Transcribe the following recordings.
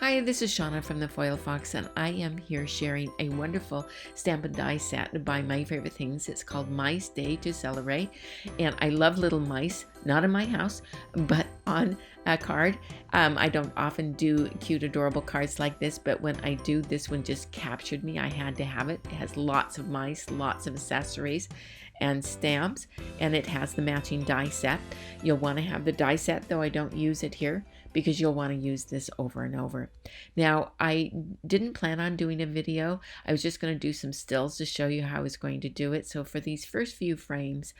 Hi, this is Shauna from the Foil Fox, and I am here sharing a wonderful stamp and die set by my favorite things. It's called Mice Day to Celebrate, and I love little mice, not in my house, but on a card. I don't often do cute, adorable cards like this, but when I do, this one just captured me. I had to have it. It has lots of mice, lots of accessories and stamps, and it has the matching die set. You'll want to have the die set, though I don't use it here, because you'll want to use this over and over. Now, I didn't plan on doing a video. I was just going to do some stills to show you how I was going to do it. So for these first few frames,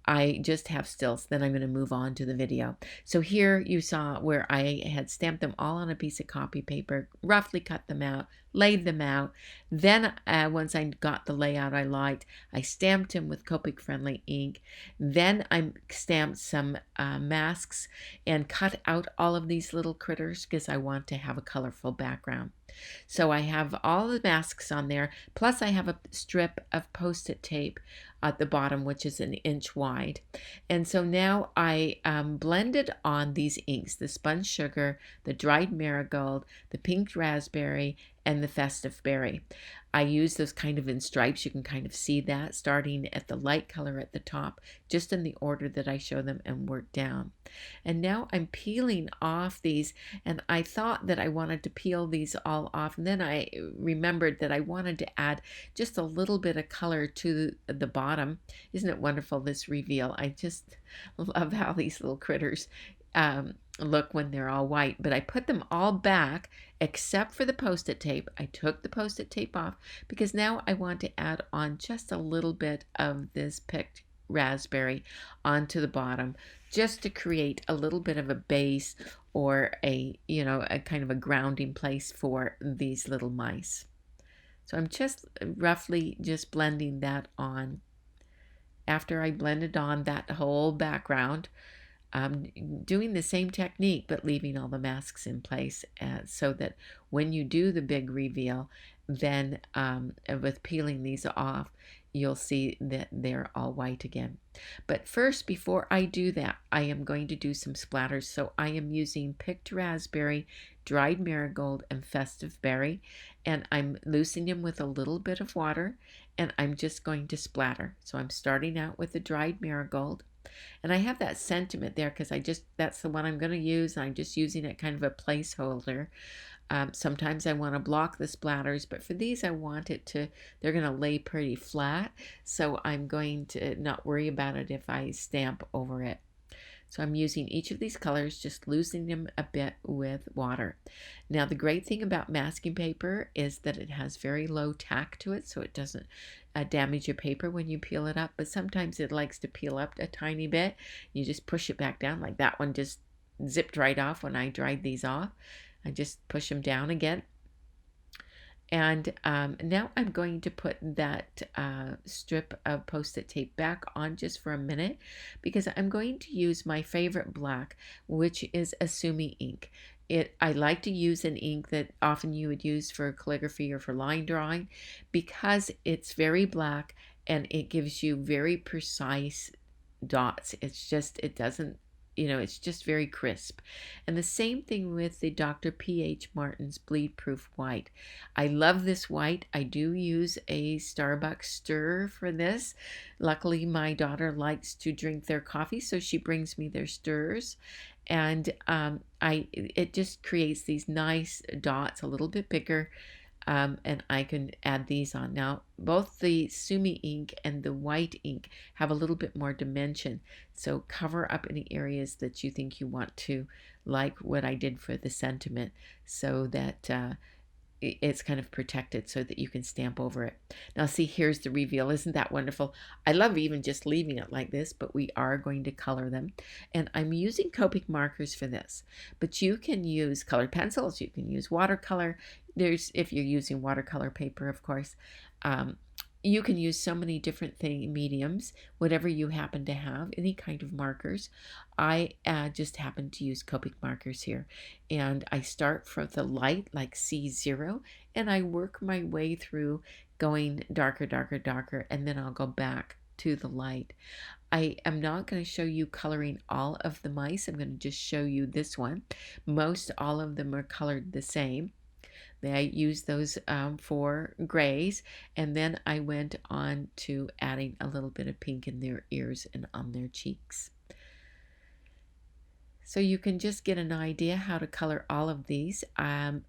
I just have stills, then I'm going to move on to the video. So here you saw where I had stamped them all on a piece of copy paper, roughly cut them out, laid them out. Then once I got the layout I liked, I stamped them with Cupcake friendly ink. Then I stamped some masks and cut out all of these little critters because I want to have a colorful background. So I have all the masks on there, plus I have a strip of Post-it tape at the bottom, which is an inch wide. And so now I blended on these inks, the spun sugar, the dried marigold, the pink raspberry, and the festive berry. I use those kind of in stripes. You can kind of see that starting at the light color at the top, just in the order that I show them, and work down. And now I'm peeling off these, and I thought that I wanted to peel these all off, and then I remembered that I wanted to add just a little bit of color to the bottom. Isn't it wonderful, this reveal? I just love how these little critters look when they're all white. But I put them all back except for the Post-it tape. I took the Post-it tape off because now I want to add on just a little bit of this picked raspberry onto the bottom, just to create a little bit of a base, or a kind of a grounding place for these little mice. So I'm just roughly just blending that on. After I blended on that whole background, doing the same technique but leaving all the masks in place, so that when you do the big reveal, then with peeling these off, you'll see that they're all white again. But first, before I do that, I am going to do some splatters. So I am using picked raspberry, dried marigold, and festive berry, and I'm loosening them with a little bit of water, and I'm just going to splatter. So I'm starting out with the dried marigold. And I have that sentiment there because that's the one I'm going to use, and I'm just using it kind of a placeholder. Sometimes I want to block the splatters, but for these I want they're going to lay pretty flat, so I'm going to not worry about it if I stamp over it. So I'm using each of these colors, just loosening them a bit with water. Now the great thing about masking paper is that it has very low tack to it, so it doesn't damage your paper when you peel it up, but sometimes it likes to peel up a tiny bit. You just push it back down, like that one just zipped right off when I dried these off. I just push them down again. And now I'm going to put that strip of Post-it tape back on just for a minute, because I'm going to use my favorite black, which is Asumi ink. I like to use an ink that often you would use for calligraphy or for line drawing, because it's very black and it gives you very precise dots. It doesn't, it's just very crisp. And the same thing with the Dr. P.H. Martin's Bleed Proof White. I love this white. I do use a Starbucks stirrer for this. Luckily, my daughter likes to drink their coffee, so she brings me their stirrers. And it just creates these nice dots, a little bit bigger. And I can add these on. Now, both the Sumi ink and the white ink have a little bit more dimension, so cover up any areas that you think you want to, like what I did for the sentiment, so that it's kind of protected so that you can stamp over it. Now see, here's the reveal. Isn't that wonderful? I love even just leaving it like this, but we are going to color them. And I'm using Cupcake markers for this, but you can use colored pencils, you can use watercolor. If you're using watercolor paper, of course, you can use so many different mediums, whatever you happen to have, any kind of markers. I just happen to use Cupcake markers here. And I start from the light, like C0, and I work my way through going darker, darker, darker, and then I'll go back to the light. I am not going to show you coloring all of the mice. I'm going to just show you this one. Most all of them are colored the same. I used those for grays, and then I went on to adding a little bit of pink in their ears and on their cheeks. So you can just get an idea how to color all of these, and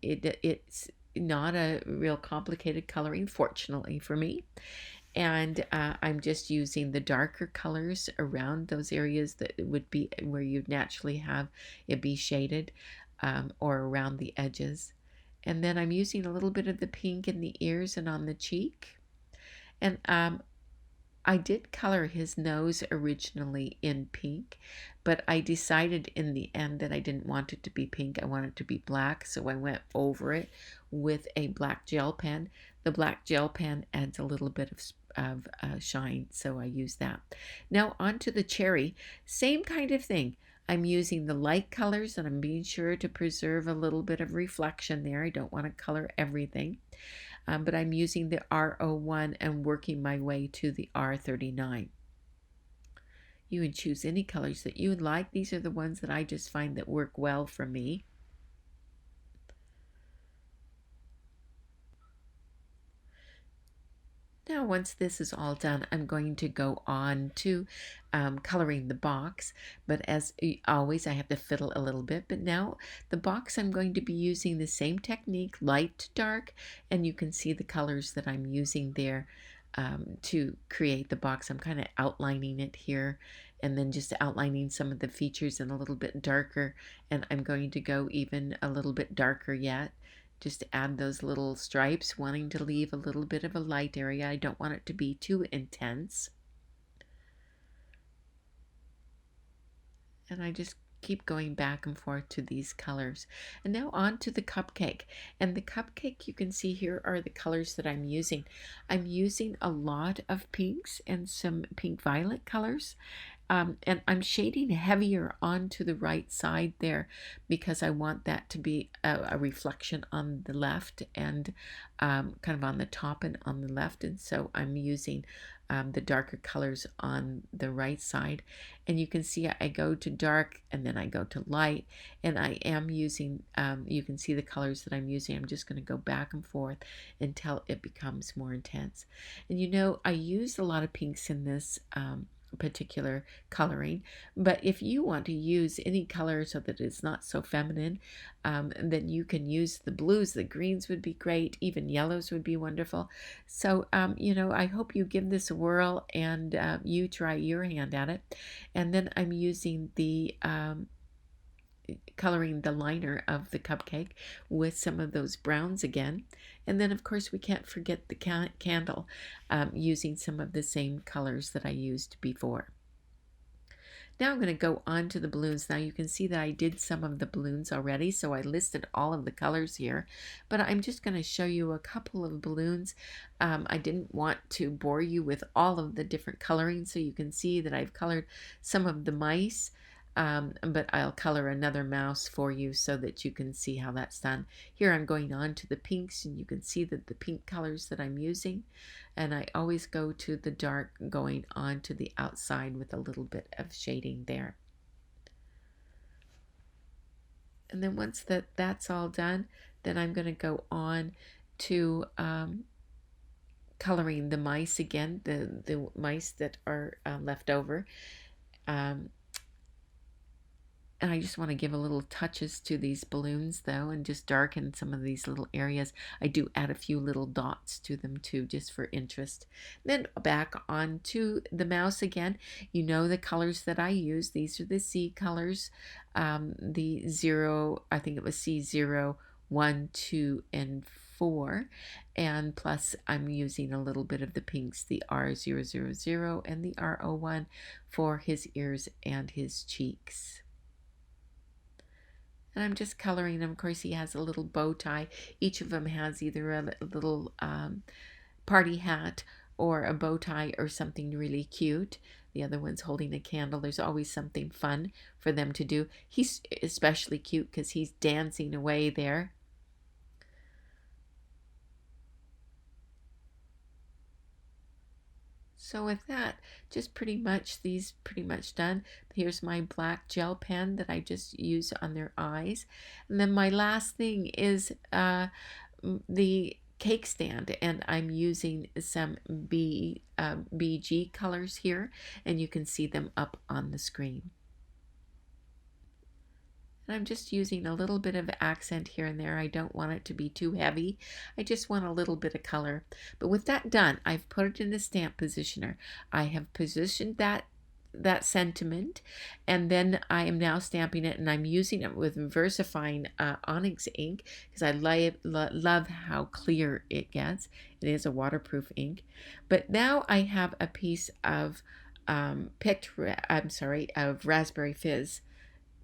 it's not a real complicated coloring, fortunately for me. And I'm just using the darker colors around those areas that would be where you'd naturally have it be shaded, or around the edges. And then I'm using a little bit of the pink in the ears and on the cheek. And I did color his nose originally in pink, but I decided in the end that I didn't want it to be pink. I wanted it to be black, so I went over it with a black gel pen. The black gel pen adds a little bit of shine, so I use that. Now onto the cherry, same kind of thing. I'm using the light colors, and I'm being sure to preserve a little bit of reflection there. I don't want to color everything. But I'm using the R01 and working my way to the R39. You would choose any colors that you would like. These are the ones that I just find that work well for me. Now, once this is all done, I'm going to go on to coloring the box. But as always, I have to fiddle a little bit. But now the box, I'm going to be using the same technique, light to dark. And you can see the colors that I'm using there to create the box. I'm kind of outlining it here, and then just outlining some of the features in a little bit darker. And I'm going to go even a little bit darker yet, just to add those little stripes, wanting to leave a little bit of a light area. I don't want it to be too intense. And I just keep going back and forth to these colors. And now on to the cupcake. And the cupcake, you can see here are the colors that I'm using. I'm using a lot of pinks and some pink violet colors. And I'm shading heavier onto the right side there because I want that to be a reflection on the left, and kind of on the top and on the left. And so I'm using the darker colors on the right side. And you can see I go to dark and then I go to light, and I am using, you can see the colors that I'm using. I'm just going to go back and forth until it becomes more intense. And you know, I used a lot of pinks in this particular coloring, but if you want to use any color so that it's not so feminine, then you can use the blues. The greens would be great, even yellows would be wonderful. So you know, I hope you give this a whirl and you try your hand at it. And then I'm using the coloring the liner of the cupcake with some of those browns again. And then of course we can't forget the candle, using some of the same colors that I used before. Now I'm going to go on to the balloons. Now you can see that I did some of the balloons already, so I listed all of the colors here, but I'm just going to show you a couple of balloons. I didn't want to bore you with all of the different coloring, so you can see that I've colored some of the mice. But I'll color another mouse for you so that you can see how that's done. Here I'm going on to the pinks, and you can see that the pink colors that I'm using, and I always go to the dark going on to the outside with a little bit of shading there. And then once that's all done, then I'm going to go on to coloring the mice again, the mice that are left over. And I just want to give a little touches to these balloons though, and just darken some of these little areas. I do add a few little dots to them too, just for interest. Then back on to the mouse again. You know the colors that I use. These are the C colors. The 0, I think it was C0, 1, 2, and 4. And plus I'm using a little bit of the pinks, the R000 and the R01 for his ears and his cheeks. And I'm just coloring them. Of course, he has a little bow tie. Each of them has either a little party hat or a bow tie or something really cute. The other one's holding a candle. There's always something fun for them to do. He's especially cute because he's dancing away there. So with that, just pretty much these pretty much done. Here's my black gel pen that I just use on their eyes. And then my last thing is the cake stand, and I'm using some BG colors here, and you can see them up on the screen. And I'm just using a little bit of accent here and there. I don't want it to be too heavy. I just want a little bit of color. But with that done, I've put it in the stamp positioner. I have positioned that sentiment, and then I am now stamping it, and I'm using it with VersaFine Onyx ink because I love how clear it gets. It is a waterproof ink. But now I have a piece of of Raspberry Fizz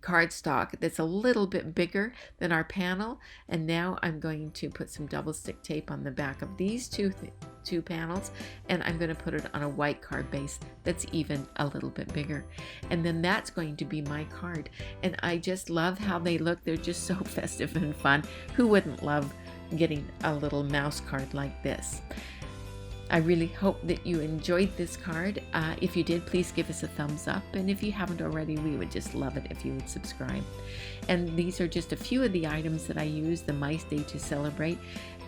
cardstock that's a little bit bigger than our panel, and now I'm going to put some double stick tape on the back of these two panels, and I'm going to put it on a white card base that's even a little bit bigger, and then that's going to be my card. And I just love how they look. They're just so festive and fun. Who wouldn't love getting a little mouse card like this? I really hope that you enjoyed this card. If you did, please give us a thumbs up. And if you haven't already, we would just love it if you would subscribe. And these are just a few of the items that I use: the Mice Day to Celebrate,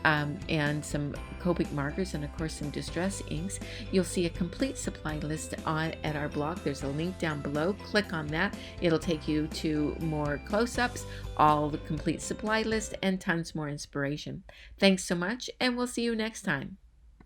and some Copic markers, and of course some distress inks. You'll see a complete supply list at our blog. There's a link down below. Click on that. It'll take you to more close-ups, all the complete supply list, and tons more inspiration. Thanks so much, and we'll see you next time.